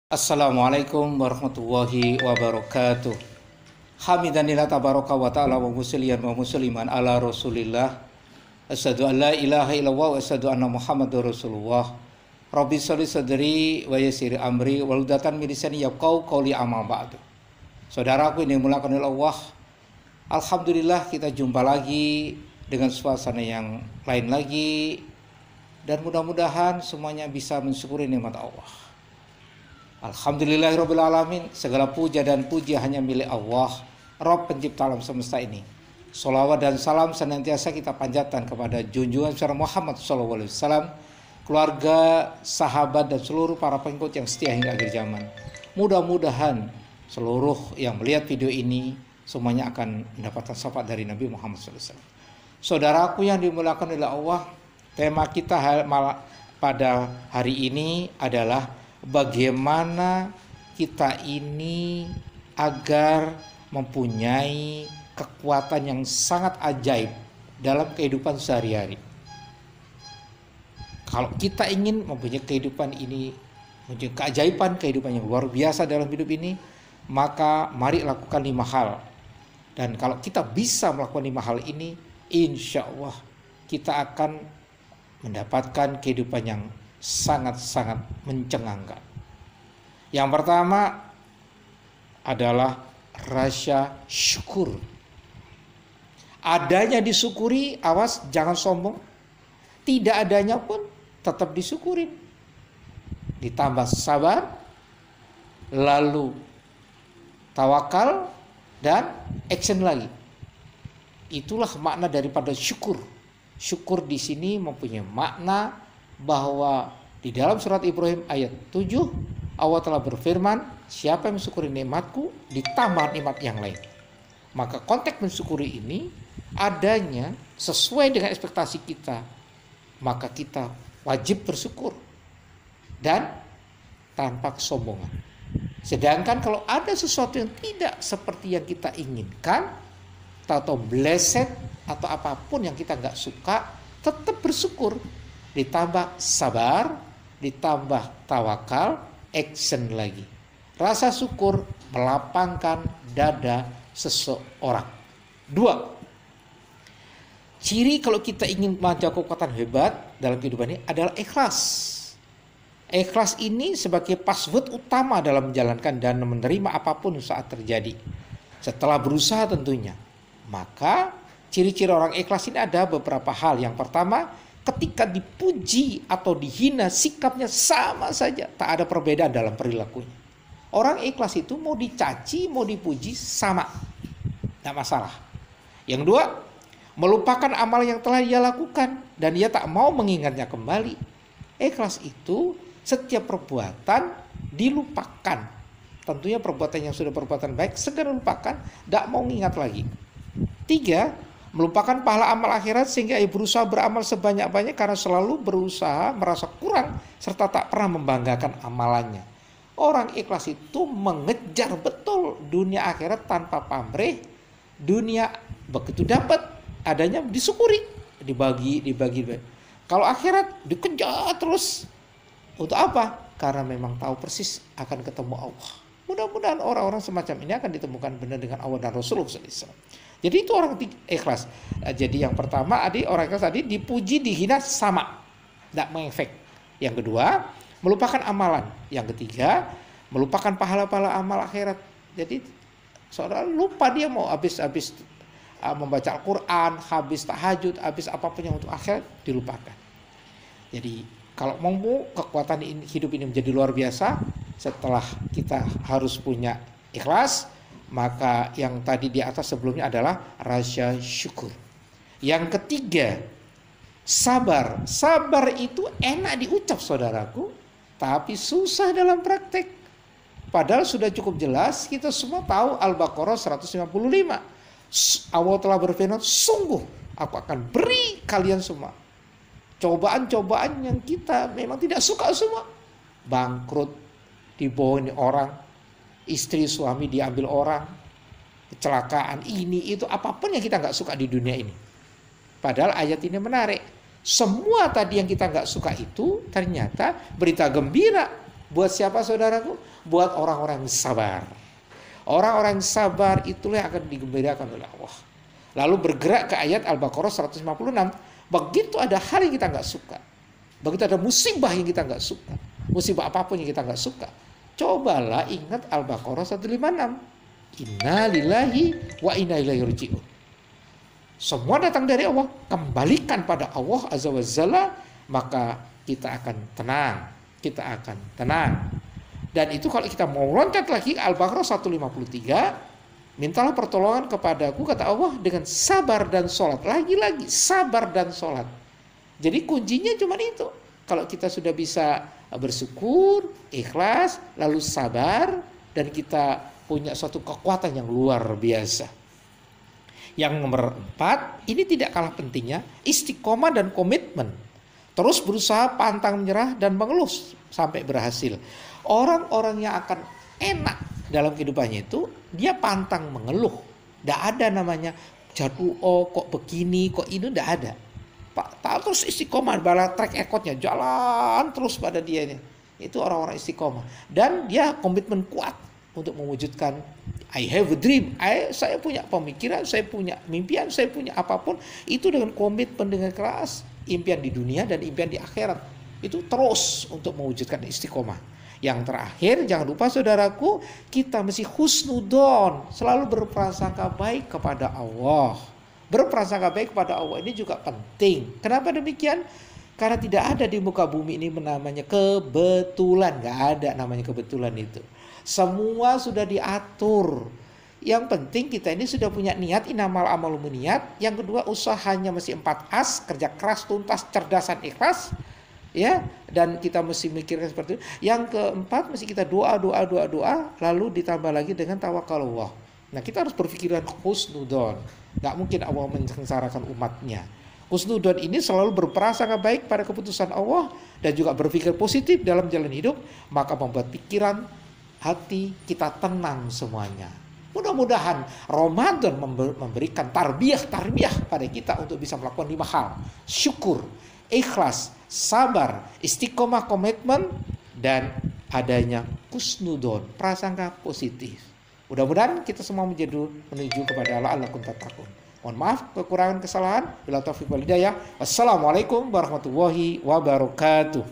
Assalamualaikum warahmatullahi wabarakatuh. Hamidanillah tabaraka wa ta'ala wa musliyan wa musliman ala rasulillah. Asyhadu an la ilaha illallah wa asyhadu anna muhammadur rasulullah. Rabbi sholli sadri wa yassir amri waludatan min lisani yafqahu qawli amma ba'du. Saudaraku yang dimuliakan oleh Allah, alhamdulillah kita jumpa lagi dengan suasana yang lain lagi, dan mudah-mudahan semuanya bisa mensyukuri nikmat Allah. Alhamdulillahirabbil alamin, segala puja dan puji hanya milik Allah, Rabb pencipta alam semesta ini. Sholawat dan salam senantiasa kita panjatkan kepada junjungan besar Muhammad SAW, keluarga, sahabat, dan seluruh para pengikut yang setia hingga akhir zaman. Mudah-mudahan seluruh yang melihat video ini semuanya akan mendapatkan syafaat dari Nabi Muhammad SAW. Saudaraku yang dimuliakan oleh Allah, tema kita pada hari ini adalah bagaimana kita ini agar mempunyai kekuatan yang sangat ajaib dalam kehidupan sehari-hari. Kalau kita ingin mempunyai kehidupan ini, mempunyai keajaiban kehidupan yang luar biasa dalam hidup ini, maka mari lakukan 5 hal. Dan kalau kita bisa melakukan 5 hal ini, insya Allah kita akan mendapatkan kehidupan yang sangat-sangat mencengangkan. Yang pertama adalah rasa syukur. Adanya disyukuri, awas jangan sombong. Tidak adanya pun tetap disyukurin. Ditambah sabar, lalu tawakal, dan action lagi. Itulah makna daripada syukur. Syukur di sini mempunyai makna bahwa di dalam surat Ibrahim ayat 7 Allah telah berfirman, siapa yang mensyukuri nikmatku ditambah nikmat yang lain. Maka konteks mensyukuri ini adanya sesuai dengan ekspektasi kita, maka kita wajib bersyukur dan tanpa kesombongan. Sedangkan kalau ada sesuatu yang tidak seperti yang kita inginkan, atau bleset atau apapun yang kita nggak suka, tetap bersyukur. Ditambah sabar, ditambah tawakal, action lagi. Rasa syukur melapangkan dada seseorang. 2. Ciri kalau kita ingin mencapai kekuatan hebat dalam kehidupan ini adalah ikhlas. Ikhlas ini sebagai password utama dalam menjalankan dan menerima apapun saat terjadi. Setelah berusaha tentunya. Maka ciri-ciri orang ikhlas ini ada beberapa hal. Yang pertama, ketika dipuji atau dihina, sikapnya sama saja, tak ada perbedaan dalam perilakunya. Orang ikhlas itu mau dicaci, mau dipuji sama, tidak masalah. Yang 2, melupakan amal yang telah dia lakukan dan dia tak mau mengingatnya kembali. Ikhlas itu setiap perbuatan dilupakan. Tentunya perbuatan yang sudah perbuatan baik segera lupakan, tidak mau ingat lagi. 3, melupakan pahala amal akhirat sehingga ia berusaha beramal sebanyak-banyak karena selalu berusaha merasa kurang serta tak pernah membanggakan amalannya. Orang ikhlas itu mengejar betul dunia akhirat tanpa pamrih. Dunia begitu dapat adanya disyukuri, dibagi. Kalau akhirat dikejar terus. Untuk apa? Karena memang tahu persis akan ketemu Allah. Mudah-mudahan orang-orang semacam ini akan ditemukan benar dengan Allah dan Rasulullah SAW. Jadi itu orang ikhlas. Jadi yang pertama orang ikhlas tadi dipuji dihina sama, tidak mengefek. Yang kedua, melupakan amalan. Yang ketiga, melupakan pahala-pahala amal akhirat. Jadi saudara lupa dia mau habis membaca Al-Quran, habis tahajud, habis apapun yang untuk akhirat dilupakan. Jadi kalau mau kekuatan hidup ini menjadi luar biasa, setelah kita harus punya ikhlas, maka yang tadi di atas sebelumnya adalah rasa syukur. Yang ketiga, sabar. Sabar itu enak diucap saudaraku, tapi susah dalam praktek. Padahal sudah cukup jelas, kita semua tahu Al-Baqarah 155. Allah telah berfirman, sungguh aku akan beri kalian semua cobaan-cobaan yang kita memang tidak suka semua. Bangkrut, dibohongi orang, istri suami diambil orang, kecelakaan ini itu, apapun yang kita nggak suka di dunia ini. Padahal ayat ini menarik. Semua tadi yang kita nggak suka itu ternyata berita gembira. Buat siapa saudaraku? Buat orang-orang yang sabar. Orang-orang yang sabar itulah yang akan digembirakan oleh Allah. Lalu bergerak ke ayat Al-Baqarah 156. Begitu ada hal yang kita nggak suka, begitu ada musibah yang kita nggak suka, musibah apapun yang kita nggak suka, cobalah ingat Al-Baqarah 156. Inna lillahi wa inna ilaihi raji'un. Semua datang dari Allah, kembalikan pada Allah Azza wa Jalla, maka kita akan tenang. Kita akan tenang. Dan itu kalau kita mau loncat lagi Al-Baqarah 153, mintalah pertolongan kepadaku, kata Allah, dengan sabar dan sholat. Lagi-lagi sabar dan sholat. Jadi kuncinya cuma itu. Kalau kita sudah bisa bersyukur, ikhlas, lalu sabar, dan kita punya suatu kekuatan yang luar biasa. Yang nomor 4, ini tidak kalah pentingnya, istiqomah dan komitmen. Terus berusaha, pantang menyerah, dan mengeluh sampai berhasil. Orang-orang yang akan enak dalam kehidupannya itu, dia pantang mengeluh. Tidak ada namanya jatuh, kok begini, kok ini, tidak ada. Pak, terus istiqomah, bala track recordnya jalan terus pada dia ini. Itu orang-orang istiqomah. Dan dia komitmen kuat untuk mewujudkan I have a dream. Saya punya pemikiran, saya punya mimpian, saya punya apapun. Itu dengan komitmen, dengan keras. Impian di dunia dan impian di akhirat. Itu terus untuk mewujudkan istiqomah. Yang terakhir, jangan lupa saudaraku, kita mesti husnudon, selalu berprasangka baik kepada Allah. Berprasangka baik kepada Allah ini juga penting. Kenapa demikian? Karena tidak ada di muka bumi ini namanya kebetulan. Gak ada namanya kebetulan itu. Semua sudah diatur. Yang penting kita ini sudah punya niat, inamal amalu niat. Yang kedua, usahanya mesti 4 kerja keras, tuntas, cerdasan, ikhlas. Ya, dan kita mesti mikirkan seperti itu. Yang keempat, mesti kita doa, lalu ditambah lagi dengan tawakalullah. Nah, kita harus berpikiran husnudon. Gak mungkin Allah mensengsarakan umatnya. Husnudon ini selalu berprasangka baik pada keputusan Allah dan juga berpikir positif dalam jalan hidup, maka membuat pikiran, hati kita tenang semuanya. Mudah-mudahan Ramadan memberikan tarbiyah pada kita untuk bisa melakukan 5 hal. Syukur, ikhlas, sabar, istiqomah, komitmen, dan adanya husnudon, prasangka positif. Mudah-mudahan kita semua menuju kepada Allah tattaqun. Mohon maaf kekurangan kesalahan. Bila taufiq wal hidayah. Wassalamualaikum warahmatullahi wabarakatuh.